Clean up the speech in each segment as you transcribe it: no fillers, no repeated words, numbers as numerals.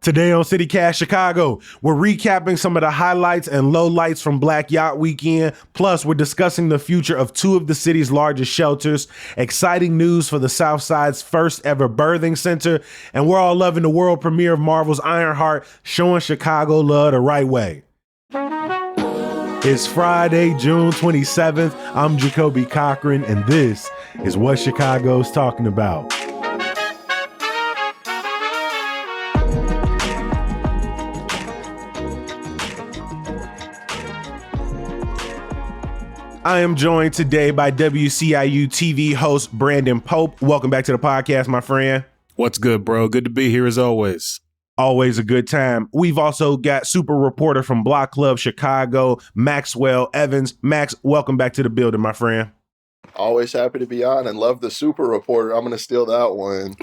Today on CityCast Chicago, we're recapping some of the highlights and lowlights from Black Yacht Weekend. Plus, we're discussing the future of two of the city's largest shelters, exciting news for the Southside's first ever birthing center, and we're all loving the world premiere of Marvel's Ironheart, showing Chicago love the right way. It's Friday, June 27th. I'm Jacoby Cochran, and this is what Chicago's talking about. I am joined today by WCIU TV host Brandon Pope. Welcome back to the podcast, my friend. What's good, bro? Good to be here as always. Always a good time. We've also got super reporter from Block Club Chicago, Maxwell Evans. Max, welcome back to the building, my friend. Always happy to be on and love the super reporter. I'm going to steal that one.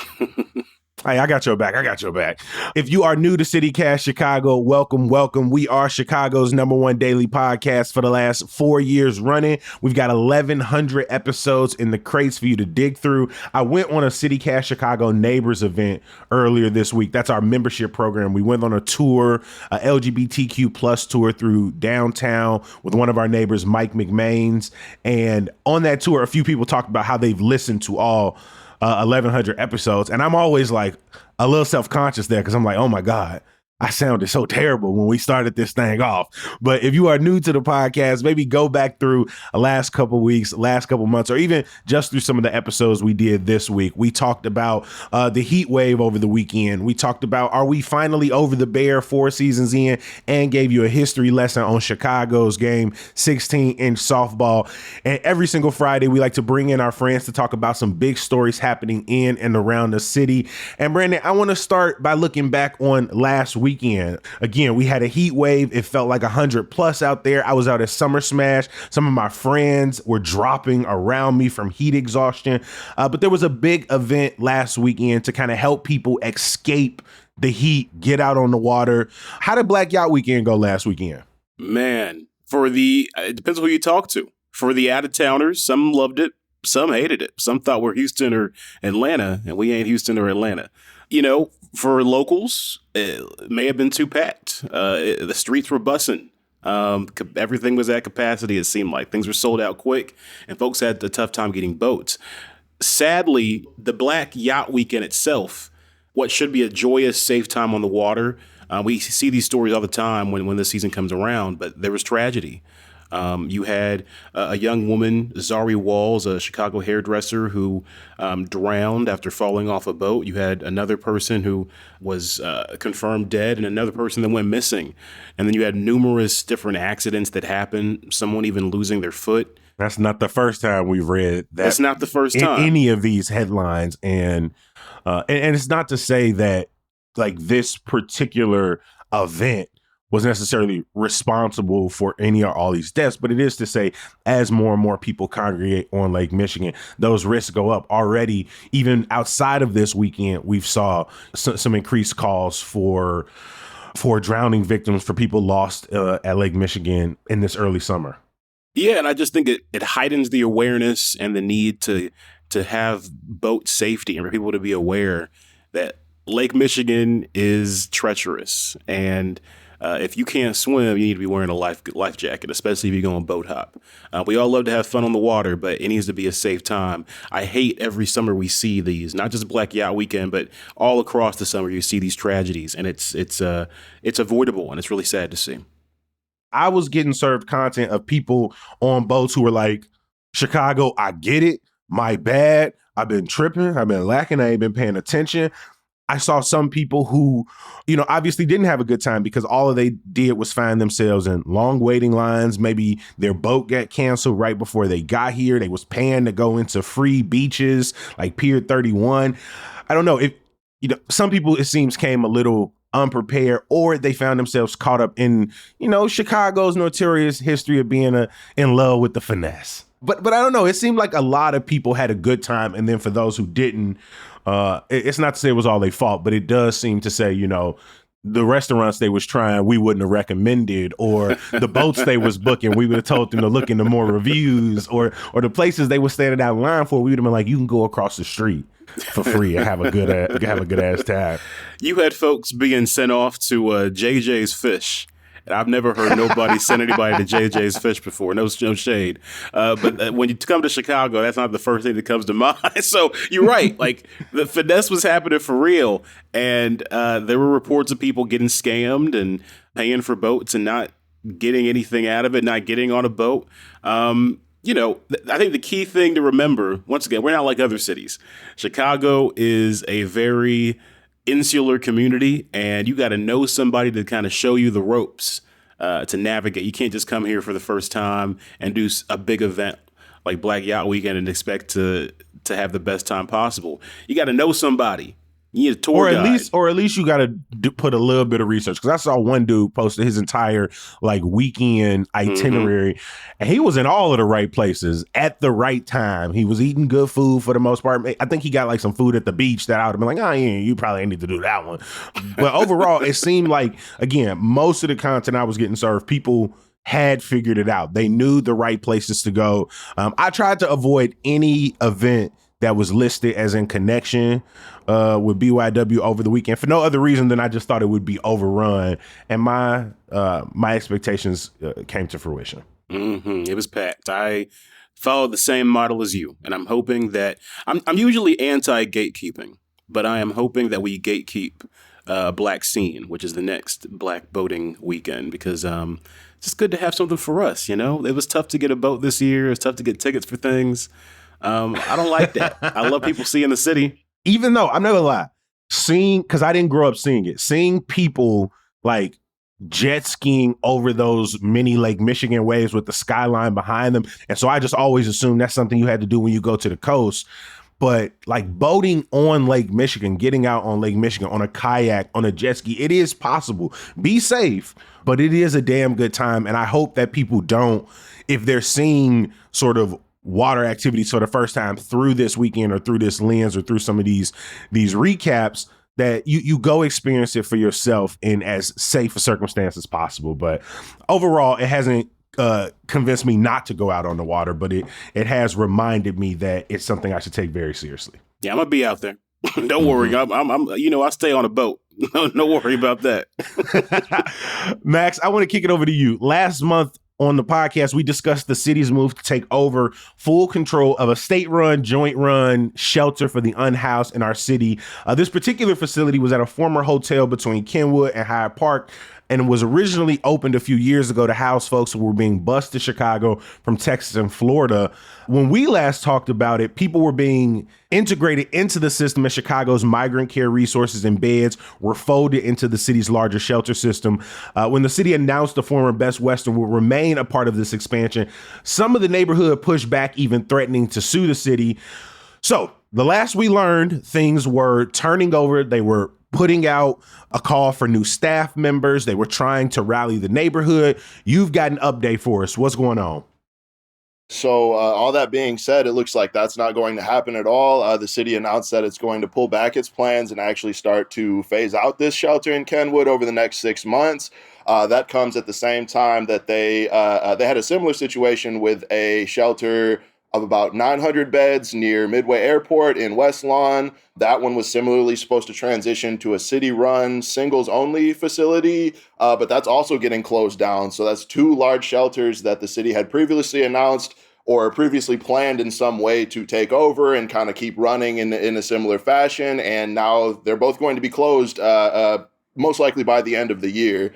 Hey, I got your back. If you are new to CityCast Chicago, welcome. We are Chicago's #1 daily podcast for the last 4 years running. We've got 1,100 episodes in the crates for you to dig through. I went on a CityCast Chicago Neighbors event earlier this week. That's our membership program. We went on a tour, a LGBTQ plus tour through downtown with one of our neighbors, Mike McMains. And on that tour, a few people talked about how they've listened to all 1,100 episodes. And I'm always like a little self-conscious there because I'm like, oh my God, I sounded so terrible when we started this thing off. But if you are new to the podcast, maybe go back through the last couple weeks, last couple months, or even just through some of the episodes we did this week. We talked about the heat wave over the weekend. We talked about, are we finally over the bear 4 seasons in, and gave you a history lesson on Chicago's game, 16-inch softball. And every single Friday, we like to bring in our friends to talk about some big stories happening in and around the city. And Brandon, I want to start by looking back on last weekend. Again, we had a heat wave. It felt like 100 plus out there. I was out at Summer Smash. Some of my friends were dropping around me from heat exhaustion. But there was a big event last weekend to kind of help people escape the heat, get out on the water. How did Black Yacht Weekend go last weekend? Man, it depends on who you talk to. For the out-of-towners, some loved it, some hated it. Some thought we're Houston or Atlanta, and we ain't Houston or Atlanta. You know, for locals, it may have been too packed. The streets were bussing. Everything was at capacity, it seemed like. Things were sold out quick, and folks had a tough time getting boats. Sadly, the Black Yacht Weekend itself, what should be a joyous, safe time on the water, we see these stories all the time when the season comes around, but there was tragedy. You had a young woman, Zari Walls, a Chicago hairdresser, who drowned after falling off a boat. You had another person who was confirmed dead and another person that went missing. And then you had numerous different accidents that happened, someone even losing their foot. That's not the first time we've read that. That's not the first time. In any of these headlines. And it's not to say that like this particular event was necessarily responsible for any or all these deaths, but it is to say, as more and more people congregate on Lake Michigan, those risks go up already. Even outside of this weekend, we've saw some increased calls for drowning victims, for people lost at Lake Michigan in this early summer. Yeah, and I just think it heightens the awareness and the need to have boat safety and for people to be aware that Lake Michigan is treacherous, and if you can't swim, you need to be wearing a life jacket, especially if you're going boat hop. We all love to have fun on the water, but it needs to be a safe time. I hate every summer we see these, not just Black Yacht Weekend, but all across the summer you see these tragedies, and it's avoidable, and it's really sad to see. I was getting served content of people on boats who were like, Chicago, I get it. My bad. I've been tripping. I've been lacking. I ain't been paying attention. I saw some people who, obviously didn't have a good time because all they did was find themselves in long waiting lines. Maybe their boat got canceled right before they got here. They was paying to go into free beaches like Pier 31. I don't know if, some people, it seems, came a little unprepared, or they found themselves caught up in, Chicago's notorious history of being in love with the finesse. But I don't know. It seemed like a lot of people had a good time. And then for those who didn't, it's not to say it was all their fault, but it does seem to say, the restaurants they was trying, we wouldn't have recommended, or the boats they was booking, we would have told them to look into more reviews, or the places they were standing out in line for, we would have been like, you can go across the street. for free and have a good ass time. You had folks being sent off to JJ's Fish. And I've never heard nobody send anybody to JJ's Fish before. No shade. But when you come to Chicago, that's not the first thing that comes to mind. So you're right. Like, the finesse was happening for real. And there were reports of people getting scammed and paying for boats and not getting anything out of it, not getting on a boat. I think the key thing to remember, once again, we're not like other cities. Chicago is a very insular community, and you got to know somebody to kind of show you the ropes to navigate. You can't just come here for the first time and do a big event like Black Yacht Weekend and expect to have the best time possible. You got to know somebody. You need a tour guide. Or at least you got to put a little bit of research. Because I saw one dude posted his entire like weekend itinerary, and he was in all of the right places at the right time. He was eating good food for the most part. I think he got like some food at the beach that I would have been like, oh, yeah, you probably need to do that one. But overall, it seemed like, again, most of the content I was getting served, people had figured it out. They knew the right places to go. I tried to avoid any event that was listed as in connection with BYW over the weekend for no other reason than I just thought it would be overrun, and my expectations came to fruition. It was packed. I followed the same model as you, and I'm hoping that I'm usually anti-gatekeeping, but I am hoping that we gatekeep Black Scene, which is the next Black boating weekend, because it's just good to have something for us. It was tough to get a boat this year. It's tough to get tickets for things. I don't like that. I love people seeing the city. Even though, I'm not gonna lie, because I didn't grow up seeing it, seeing people like jet skiing over those mini Lake Michigan waves with the skyline behind them. And so I just always assumed that's something you had to do when you go to the coast. But like boating on Lake Michigan, getting out on Lake Michigan on a kayak, on a jet ski, it is possible. Be safe, but it is a damn good time. And I hope that people don't, if they're seeing sort of water activities for the first time through this weekend or through this lens or through some of these recaps, that you go experience it for yourself in as safe a circumstance as possible. But overall, it hasn't convinced me not to go out on the water, but it has reminded me that it's something I should take very seriously. Yeah, I'm gonna be out there. Don't worry. I'm I stay on a boat. No worry about that. Max, I want to kick it over to you. Last month on the podcast, we discussed the city's move to take over full control of a state-run, joint-run shelter for the unhoused in our city. This particular facility was at a former hotel between Kenwood and Hyde Park, and was originally opened a few years ago to house folks who were being bused to Chicago from Texas and Florida. When we last talked about it, people were being integrated into the system as Chicago's migrant care resources and beds were folded into the city's larger shelter system. When the city announced the former Best Western would remain a part of this expansion, some of the neighborhood pushed back, even threatening to sue the city. So the last we learned, things were turning over. They were putting out a call for new staff members. They were trying to rally the neighborhood. You've got an update for us. What's going on? So all that being said, it looks like that's not going to happen at all. The city announced that it's going to pull back its plans and actually start to phase out this shelter in Kenwood over the next 6 months. That comes at the same time that they had a similar situation with a shelter of about 900 beds near Midway Airport in West Lawn. That one was similarly supposed to transition to a city-run, singles-only facility, but that's also getting closed down. So that's 2 large shelters that the city had previously announced or previously planned in some way to take over and kind of keep running in a similar fashion. And now they're both going to be closed most likely by the end of the year.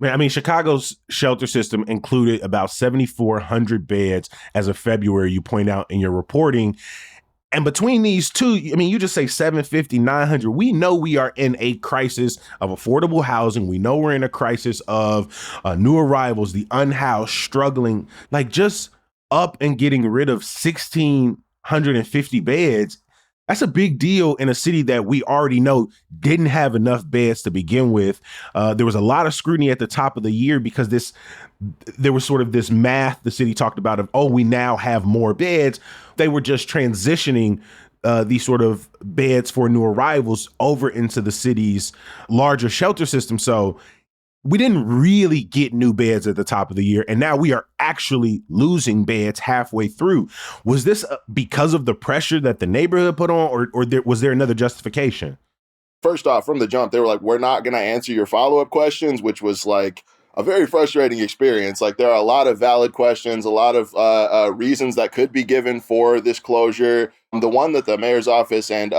I mean, Chicago's shelter system included about 7,400 beds as of February, you point out in your reporting. And between these two, I mean, you just say 750, 900. We know we are in a crisis of affordable housing. We know we're in a crisis of new arrivals, the unhoused, struggling, like just up and getting rid of 1,650 beds. That's a big deal in a city that we already know didn't have enough beds to begin with. There was a lot of scrutiny at the top of the year because there was sort of this math the city talked about of, oh, we now have more beds. They were just transitioning these sort of beds for new arrivals over into the city's larger shelter system. So we didn't really get new beds at the top of the year, and now we are actually losing beds halfway through. Was this because of the pressure that the neighborhood put on, or was there another justification? First off, from the jump, they were like, we're not going to answer your follow-up questions, which was like a very frustrating experience. Like, there are a lot of valid questions, a lot of reasons that could be given for this closure. The one that the mayor's office and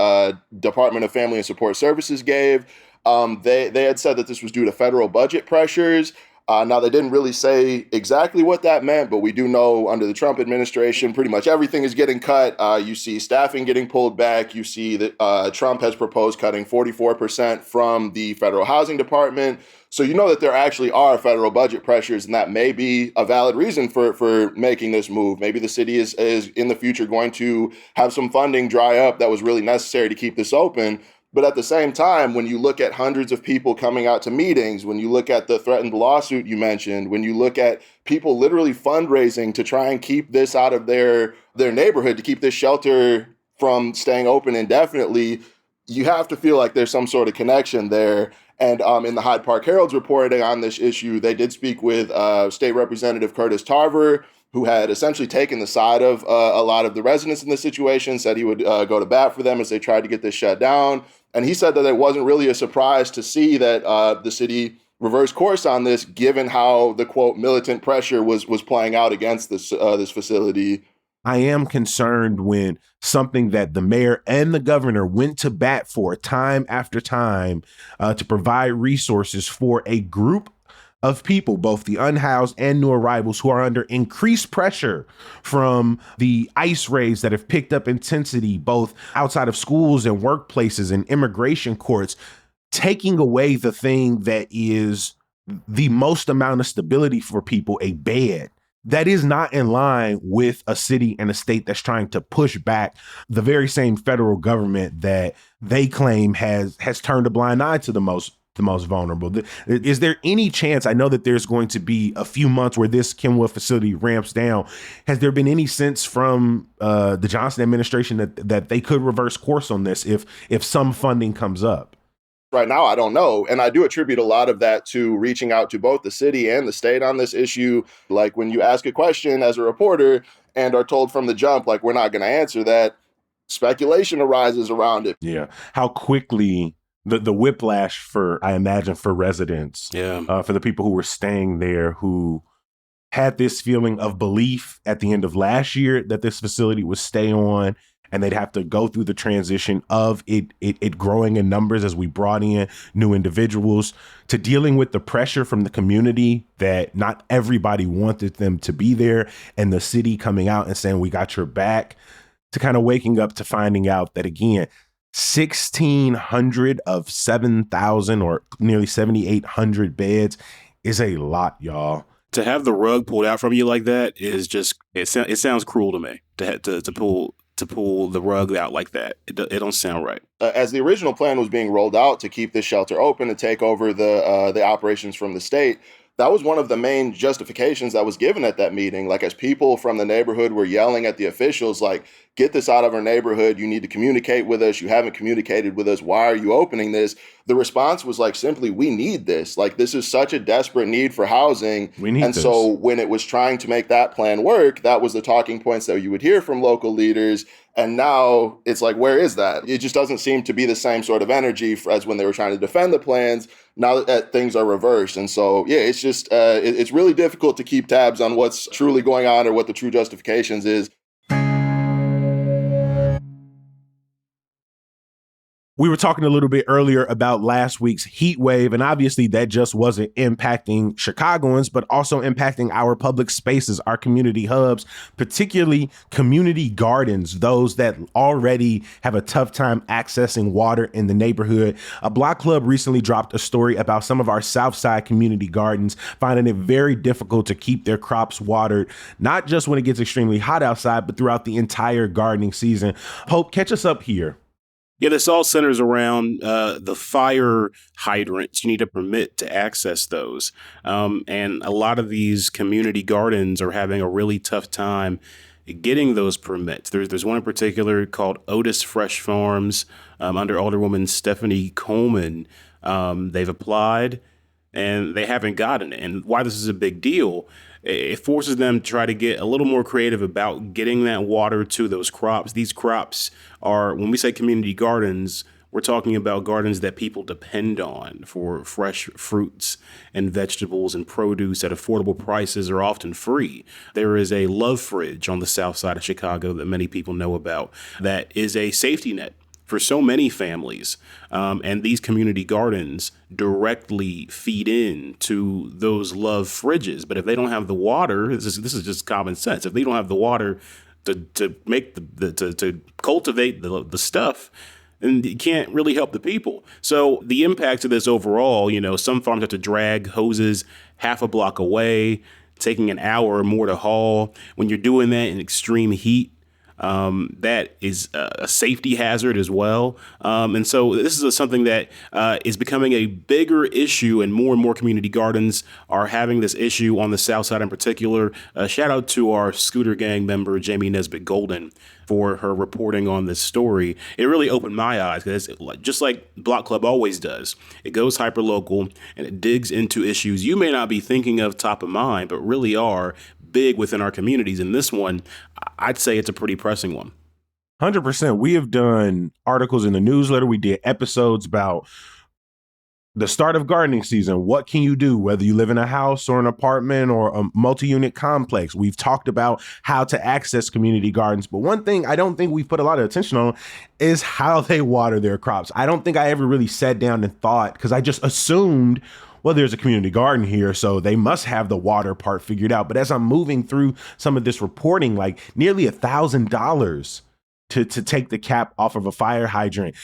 Department of Family and Support Services gave, they had said that this was due to federal budget pressures. Now, they didn't really say exactly what that meant, but we do know under the Trump administration, pretty much everything is getting cut. You see staffing getting pulled back. You see that Trump has proposed cutting 44% from the federal housing department. So you know that there actually are federal budget pressures, and that may be a valid reason for making this move. Maybe the city is in the future going to have some funding dry up that was really necessary to keep this open. But at the same time, when you look at hundreds of people coming out to meetings, when you look at the threatened lawsuit you mentioned, when you look at people literally fundraising to try and keep this out of their neighborhood, to keep this shelter from staying open indefinitely, you have to feel like there's some sort of connection there. And in the Hyde Park Herald's reporting on this issue, they did speak with State Representative Curtis Tarver, who had essentially taken the side of a lot of the residents in this situation, said he would go to bat for them as they tried to get this shut down. And he said that it wasn't really a surprise to see that the city reversed course on this, given how the, quote, militant pressure was playing out against this facility. I am concerned when something that the mayor and the governor went to bat for time after time to provide resources for a group of people, both the unhoused and new arrivals, who are under increased pressure from the ICE raids that have picked up intensity, both outside of schools and workplaces and immigration courts, taking away the thing that is the most amount of stability for people, a bed. That is not in line with a city and a state that's trying to push back the very same federal government that they claim has turned a blind eye to the most vulnerable. Is there any chance, I know that there's going to be a few months where this Kenwood facility ramps down. Has there been any sense from the Johnson administration that they could reverse course on this if some funding comes up? Right now, I don't know. And I do attribute a lot of that to reaching out to both the city and the state on this issue. Like, when you ask a question as a reporter and are told from the jump, like, we're not going to answer that, speculation arises around it. Yeah. How quickly the whiplash I imagine, for residents, for the people who were staying there, who had this feeling of belief at the end of last year that this facility would stay on, and they'd have to go through the transition of it growing in numbers as we brought in new individuals, to dealing with the pressure from the community that not everybody wanted them to be there, and the city coming out and saying, we got your back, to kind of waking up to finding out that, again, 1,600 of 7,000 or nearly 7,800 beds is a lot, y'all. To have the rug pulled out from you like that is just, it sounds cruel to me to pull the rug out like that. It don't sound right. As the original plan was being rolled out to keep this shelter open and take over the operations from the state, that was one of the main justifications that was given at that meeting. Like, as people from the neighborhood were yelling at the officials, like, get this out of our neighborhood. You need to communicate with us. You haven't communicated with us. Why are you opening this? The response was like, simply, we need this. Like, this is such a desperate need for housing. We need this. So when it was trying to make that plan work, that was the talking points that you would hear from local leaders. And now it's like, where is that? It just doesn't seem to be the same sort of energy as when they were trying to defend the plans. Now that things are reversed. And so, yeah, it's just, it's really difficult to keep tabs on what's truly going on or what the true justifications is. We were talking a little bit earlier about last week's heat wave, and obviously that just wasn't impacting Chicagoans, but also impacting our public spaces, our community hubs, particularly community gardens, those that already have a tough time accessing water in the neighborhood. A Block Club recently dropped a story about some of our Southside community gardens finding it very difficult to keep their crops watered, not just when it gets extremely hot outside, but throughout the entire gardening season. Hope, catch us up here. Yeah, this all centers around the fire hydrants. You need a permit to access those. And a lot of these community gardens are having a really tough time getting those permits. There's one in particular called Otis Fresh Farms under Alderwoman Stephanie Coleman. They've applied. and they haven't gotten it. And why this is a big deal, it forces them to try to get a little more creative about getting that water to those crops. These crops are, when we say community gardens, we're talking about gardens that people depend on for fresh fruits and vegetables and produce at affordable prices or often free. There is a Love Fridge on the south side of Chicago that many people know about that is a safety net for so many families. And these community gardens directly feed into those Love Fridges. But if they don't have the water, this is just common sense. If they don't have the water to make to cultivate the stuff, and you can't really help the people. So the impact of this overall, some farms have to drag hoses half a block away, taking an hour or more to haul. When you're doing that in extreme heat, that is a safety hazard as well. And so this is something that is becoming a bigger issue, and more community gardens are having this issue on the south side in particular. Shout out to our Scooter Gang member, Jamie Nesbitt Golden, for her reporting on this story. It really opened my eyes, because just like Block Club always does, it goes hyperlocal and it digs into issues you may not be thinking of top of mind, but really are big within our communities. And this one, I'd say it's a pretty pressing one. 100%. We have done articles in the newsletter. We did episodes about the start of gardening season. What can you do, whether you live in a house or an apartment or a multi-unit complex? We've talked about how to access community gardens. But one thing I don't think we've put a lot of attention on is how they water their crops. I don't think I ever really sat down and thought, because I just assumed, well, there's a community garden here, so they must have the water part figured out. But as I'm moving through some of this reporting, like nearly $1,000 to take the cap off of a fire hydrant,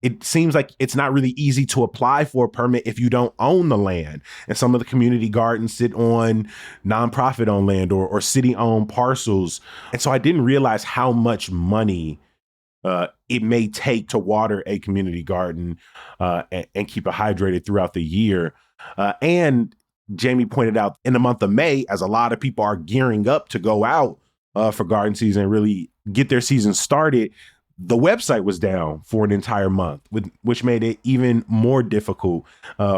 it seems like it's not really easy to apply for a permit if you don't own the land. And some of the community gardens sit on nonprofit owned land or city owned parcels. And so I didn't realize how much money it may take to water a community garden and keep it hydrated throughout the year. And Jamie pointed out, in the month of May, as a lot of people are gearing up to go out for garden season and really get their season started, the website was down for an entire month, which made it even more difficult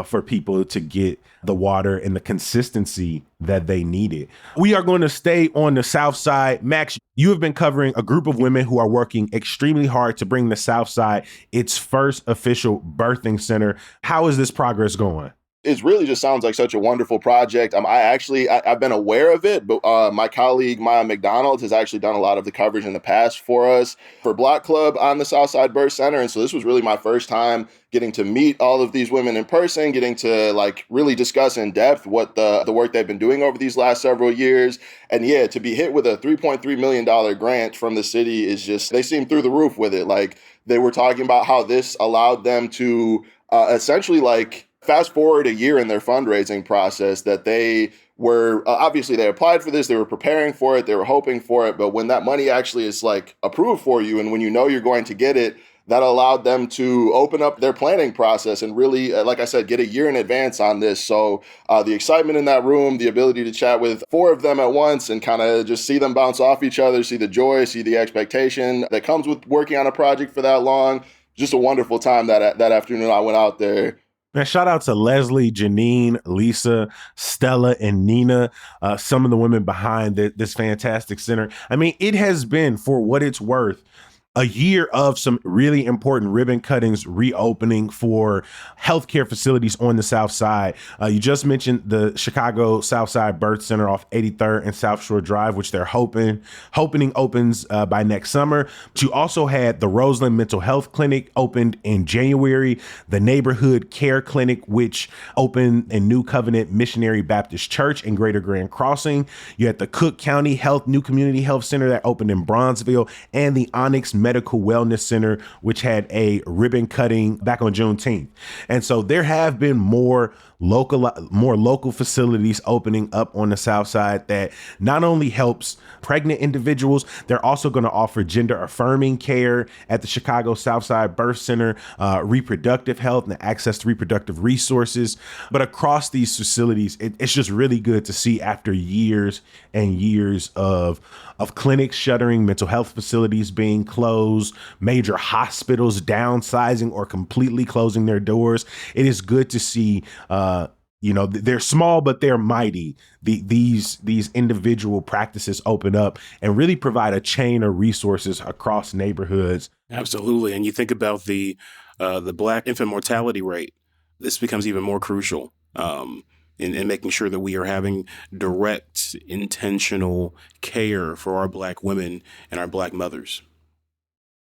for people to get the water and the consistency that they needed. We are going to stay on the South Side. Max, you have been covering a group of women who are working extremely hard to bring the South Side its first official birthing center. How is this progress going? It really just sounds like such a wonderful project. I've been aware of it, but my colleague Maya McDonald has actually done a lot of the coverage in the past for us for Block Club on the Southside Birth Center. And so this was really my first time getting to meet all of these women in person, getting to really discuss in depth what the work they've been doing over these last several years. And yeah, to be hit with a $3.3 million grant from the city is just, they seem through the roof with it. Like, they were talking about how this allowed them to essentially fast forward a year in their fundraising process, that they were obviously they applied for this, they were preparing for it, they were hoping for it, but when that money actually is approved for you, and when you know you're going to get it, that allowed them to open up their planning process and really, like I said, get a year in advance on this. So the excitement in that room, the ability to chat with 4 of them at once and kind of just see them bounce off each other, see the joy, see the expectation that comes with working on a project for that long. Just a wonderful time that afternoon I went out there. Man, shout out to Leslie, Janine, Lisa, Stella, and Nina, some of the women behind this fantastic center. I mean, it has been, for what it's worth, a year of some really important ribbon cuttings reopening for healthcare facilities on the South Side. You just mentioned the Chicago South Side Birth Center off 83rd and South Shore Drive, which they're hoping opens by next summer. But you also had the Roseland Mental Health Clinic opened in January, the Neighborhood Care Clinic, which opened in New Covenant Missionary Baptist Church in Greater Grand Crossing. You had the Cook County New Community Health Center that opened in Bronzeville, and the Onyx Medical Wellness Center, which had a ribbon cutting back on Juneteenth. And so there have been more local facilities opening up on the South Side that not only helps pregnant individuals, they're also going to offer gender affirming care at the Chicago South Side Birth Center, reproductive health and access to reproductive resources. But across these facilities, it's just really good to see, after years and years of clinics shuttering, mental health facilities being closed, closed, major hospitals downsizing or completely closing their doors. It is good to see, they're small, but they're mighty. These individual practices open up and really provide a chain of resources across neighborhoods. Absolutely. And you think about the Black infant mortality rate. This becomes even more crucial in making sure that we are having direct, intentional care for our Black women and our Black mothers.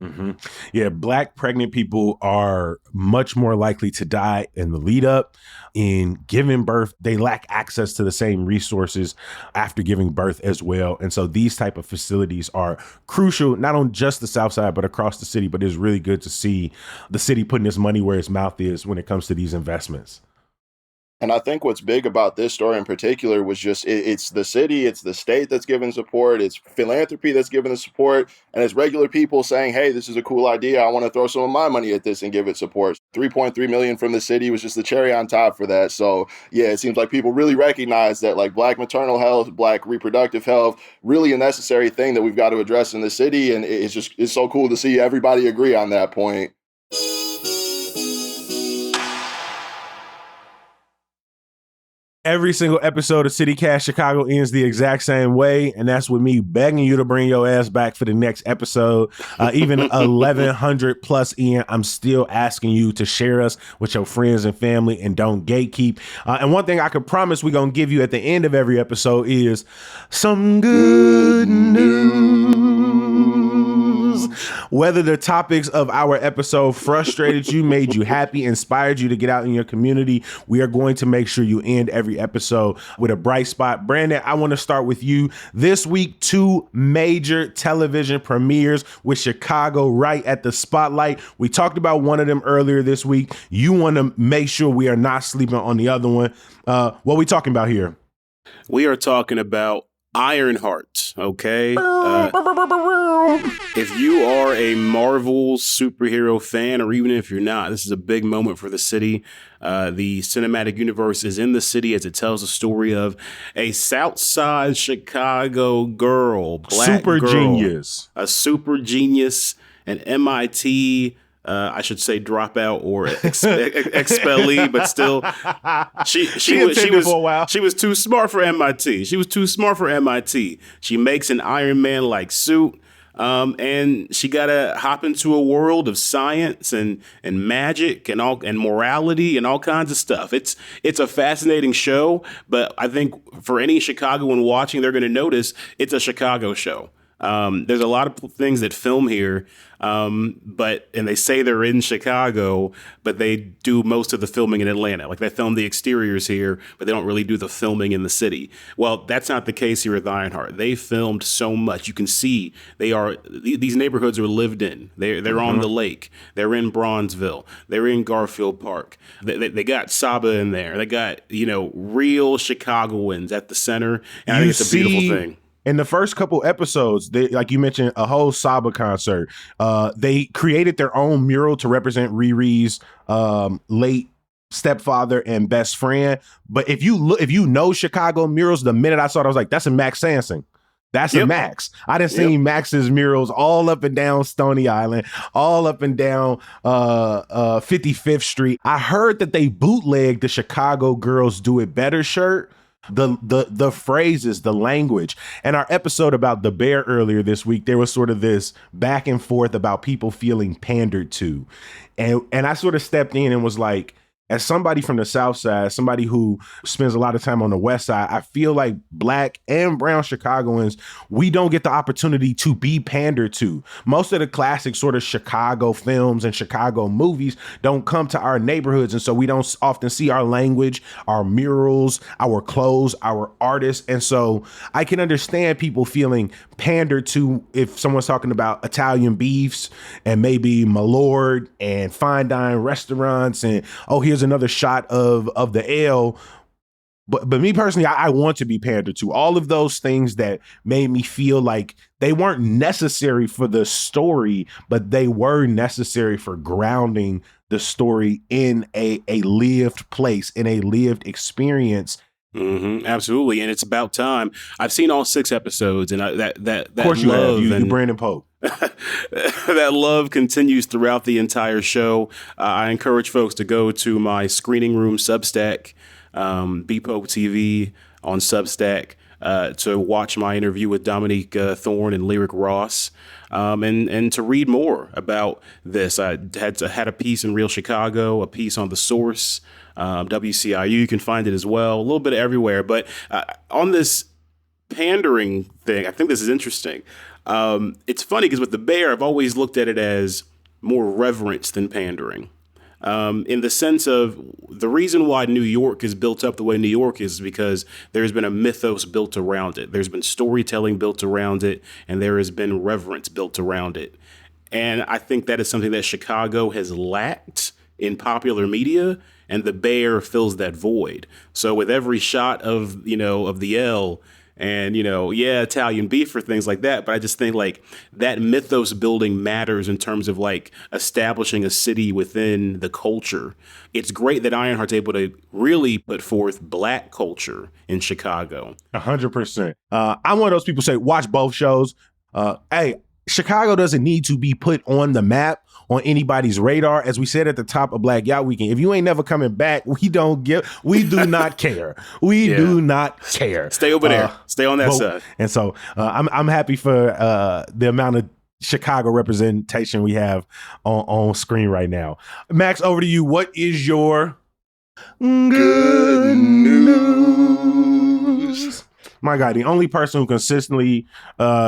Mm-hmm. Yeah, Black pregnant people are much more likely to die in the lead up. In giving birth, they lack access to the same resources after giving birth as well. And so these type of facilities are crucial, not on just the South Side, but across the city. But it's really good to see the city putting its money where its mouth is when it comes to these investments. And I think what's big about this story in particular was just it's the city, it's the state that's giving support, it's philanthropy that's giving the support, and it's regular people saying, hey, this is a cool idea. I want to throw some of my money at this and give it support. 3.3 million from the city was just the cherry on top for that. So yeah, it seems like people really recognize that like Black maternal health, Black reproductive health, really a necessary thing that we've got to address in the city. And it's so cool to see everybody agree on that point. Every single episode of City Cast Chicago ends the exact same way, and that's with me begging you to bring your ass back for the next episode. Even 1,100 plus in, I'm still asking you to share us with your friends and family and don't gatekeep. And one thing I can promise we're going to give you at the end of every episode is some good news. Whether the topics of our episode frustrated you, made you happy, inspired you to get out in your community, we are going to make sure you end every episode with a bright spot. Brandon, I want to start with you. This week, 2 major television premieres with Chicago right at the spotlight. We talked about one of them earlier this week. You want to make sure we are not sleeping on the other one. What are we talking about here? We are talking about Ironheart, okay? If you are a Marvel superhero fan, or even if you're not, this is a big moment for the city. The cinematic universe is in the city as it tells the story of a Southside Chicago girl, Black super girl, genius, a super genius, an MIT. I should say dropout or expellee, but still, she was too smart for MIT. She was too smart for MIT. She makes an Iron Man like suit. And she got to hop into a world of science and magic and morality and all kinds of stuff. It's a fascinating show, but I think for any Chicagoan watching, they're going to notice it's a Chicago show. There's a lot of things that film here, and they say they're in Chicago, but they do most of the filming in Atlanta. Like they film the exteriors here, but they don't really do the filming in the city. Well, that's not the case here with Ironheart. They filmed so much. You can see these neighborhoods are lived in. They're on the lake. They're in Bronzeville. They're in Garfield Park. They got Saba in there. They got, real Chicagoans at the center. And I think it's a beautiful thing. In the first couple episodes, they, like you mentioned, a whole Saba concert. They created their own mural to represent Riri's late stepfather and best friend. But if you know Chicago murals, the minute I saw it, I was like, that's a Max Sansing. That's a Max. I done seen Max's murals all up and down Stony Island, all up and down 55th Street. I heard that they bootlegged the Chicago Girls Do It Better shirt. The phrases, the language. And our episode about the bear earlier this week, there was sort of this back and forth about people feeling pandered to. And I sort of stepped in and was like, as somebody from the South Side, somebody who spends a lot of time on the West Side, I feel like Black and brown Chicagoans, we don't get the opportunity to be pandered to. Most of the classic sort of Chicago films and Chicago movies don't come to our neighborhoods. And so we don't often see our language, our murals, our clothes, our artists. And so I can understand people feeling pandered to if someone's talking about Italian beefs and maybe Malord and fine dine restaurants and, oh, here's another shot of the L. But me personally, I want to be pandered to. All of those things that made me feel like they weren't necessary for the story, but they were necessary for grounding the story in a lived place, in a lived experience. Absolutely, and it's about time. I've seen all 6 episodes, and that Of course you have. love You Brandon Pope. that love continues throughout the entire show. I encourage folks to go to my Screening Room Substack, BPope TV on Substack, to watch my interview with Dominique Thorne and Lyric Ross, and to read more about this. I had a piece in Real Chicago, a piece on The Source, WCIU. You can find it as well, a little bit everywhere. But on this pandering thing, I think this is interesting. It's funny because with the Bear, I've always looked at it as more reverence than pandering. In the sense of the reason why New York is built up the way New York is because there's been a mythos built around it. There's been storytelling built around it, and there has been reverence built around it. And I think that is something that Chicago has lacked in popular media, and the Bear fills that void. So with every shot of the L, and, Italian beef for things like that. But I just think like that mythos building matters in terms of like establishing a city within the culture. It's great that Ironheart's able to really put forth Black culture in Chicago. 100%. I'm one of those people who say, watch both shows. Hey, Chicago doesn't need to be put on the map, on anybody's radar. As we said at the top of Black Yacht Weekend, if you ain't never coming back, we do not care. We do not care. Stay over there. Stay on that side. And so I'm happy for the amount of Chicago representation we have on screen right now. Max, over to you. What is your good news? My God, the only person who consistently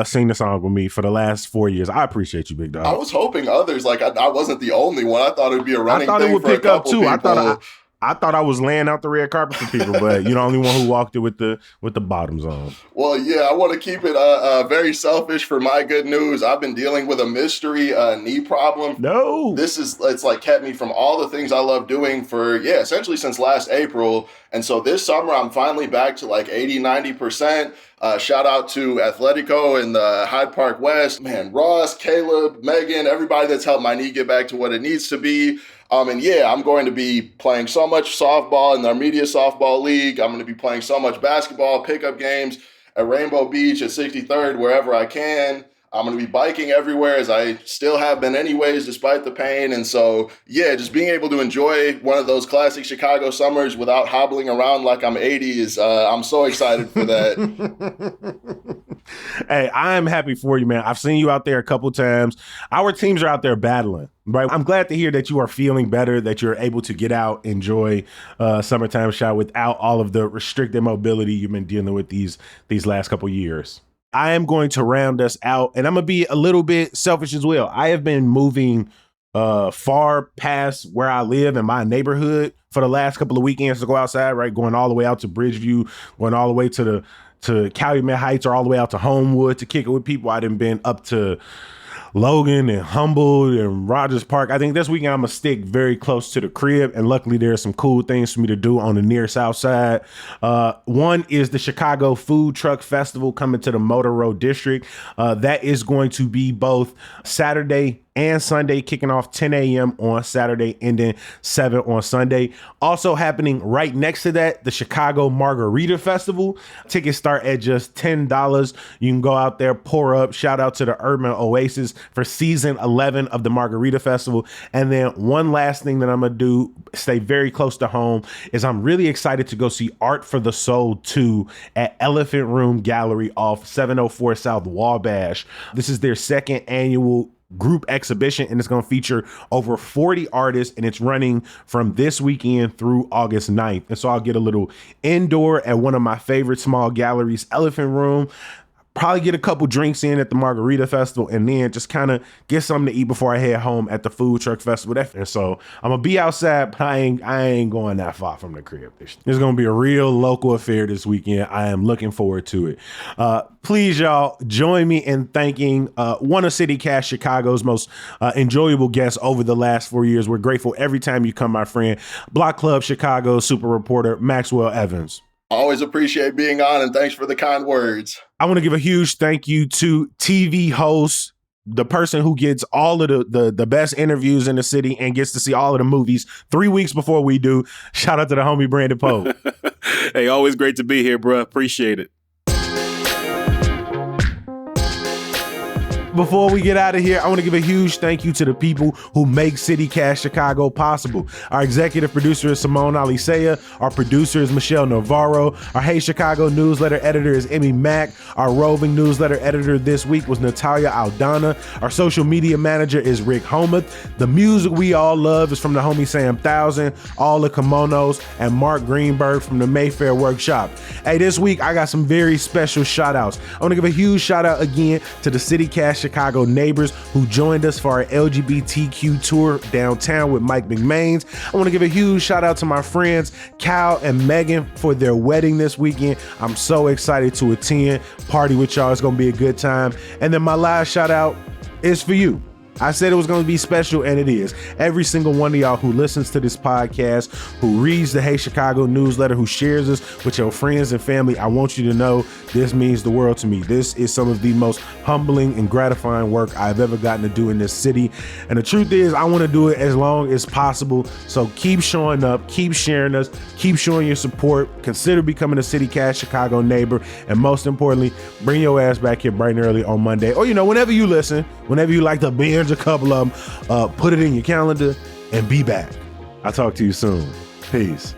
sing the song with me for the last 4 years. I appreciate you, big dog. I was hoping others, like I wasn't the only one. I thought it would be a running thing. I thought it would pick up too. People. I thought I was laying out the red carpet for people, but you're the only one who walked it with the bottoms on. Well, yeah, I want to keep it very selfish for my good news. I've been dealing with a mystery knee problem. No. It's like kept me from all the things I love doing for, essentially since last April. And so this summer, I'm finally back to like 80-90%. Shout out to Athletico and the Hyde Park West. Man, Ross, Caleb, Megan, everybody that's helped my knee get back to what it needs to be. And I'm going to be playing so much softball in our media softball league. I'm going to be playing so much basketball, pickup games at Rainbow Beach, at 63rd, wherever I can. I'm going to be biking everywhere, as I still have been anyways, despite the pain. And so, just being able to enjoy one of those classic Chicago summers without hobbling around like I'm 80 is, I'm so excited for that. Hey, I'm happy for you, man. I've seen you out there a couple times. Our teams are out there battling, right? I'm glad to hear that you are feeling better, that you're able to get out, enjoy summertime shot without all of the restricted mobility you've been dealing with these last couple years. I am going to round us out, and I'm going to be a little bit selfish as well. I have been moving far past where I live in my neighborhood for the last couple of weekends to go outside, right? Going all the way out to Bridgeview, going all the way to Calumet Heights, or all the way out to Homewood to kick it with people. I done been up to Logan and Humboldt and Rogers Park. I think this weekend I'm going to stick very close to the crib, and luckily there's some cool things for me to do on the near south side. One is the Chicago Food Truck Festival coming to the Motor Road District. That is going to be both Saturday and Sunday, kicking off 10 a.m. on Saturday, ending 7 on Sunday. Also happening right next to that, the Chicago Margarita Festival. Tickets start at just $10. You can go out there, pour up. Shout out to the Urban Oasis for season 11 of the Margarita Festival. And then one last thing that I'm going to do, stay very close to home, is I'm really excited to go see Art for the Soul 2 at Elephant Room Gallery off 704 South Wabash. This is their second annual group exhibition, and it's going to feature over 40 artists, and it's running from this weekend through August 9th. And so I'll get a little indoor at one of my favorite small galleries, Elephant Room. Probably get a couple drinks in at the Margarita Festival, and then just kind of get something to eat before I head home at the Food Truck Festival. And so I'm going to be outside, but I ain't going that far from the crib. It's going to be a real local affair this weekend. I am looking forward to it. Please, y'all, join me in thanking one of CityCast Chicago's most enjoyable guests over the last 4 years. We're grateful every time you come, my friend. Block Club Chicago super reporter Maxwell Evans. Always appreciate being on, and thanks for the kind words. I want to give a huge thank you to TV host, the person who gets all of the best interviews in the city and gets to see all of the movies 3 weeks before we do. Shout out to the homie Brandon Pope. Hey, always great to be here, bro. Appreciate it. Before we get out of here, I want to give a huge thank you to the people who make CityCast Chicago possible. Our executive producer is Simone Alicea. Our producer is Michelle Navarro. Our Hey Chicago newsletter editor is Emmy Mack. Our roving newsletter editor this week was Natalia Aldana. Our social media manager is Rick Homuth. The music we all love is from the homie Sam Thousand, All the Kimonos, and Mark Greenberg from the Mayfair Workshop. Hey, this week I got some very special shout outs. I want to give a huge shout out again to the CityCast Chicago neighbors who joined us for our LGBTQ tour downtown with Mike McMains. I want to give a huge shout out to my friends Kyle and Megan for their wedding this weekend. I'm so excited to attend, party with y'all. It's going to be a good time. And then my last shout out is for you. I said it was going to be special, and it is. Every single one of y'all who listens to this podcast, who reads the Hey Chicago newsletter, who shares this with your friends and family, I want you to know this means the world to me. This is some of the most humbling and gratifying work I've ever gotten to do in this city. And the truth is, I want to do it as long as possible. So keep showing up, keep sharing us, keep showing your support. Consider becoming a CityCast Chicago neighbor. And most importantly, bring your ass back here bright and early on Monday. Or, whenever you listen, whenever you like to binge a couple of them, put it in your calendar and be back. I'll talk to you soon. Peace.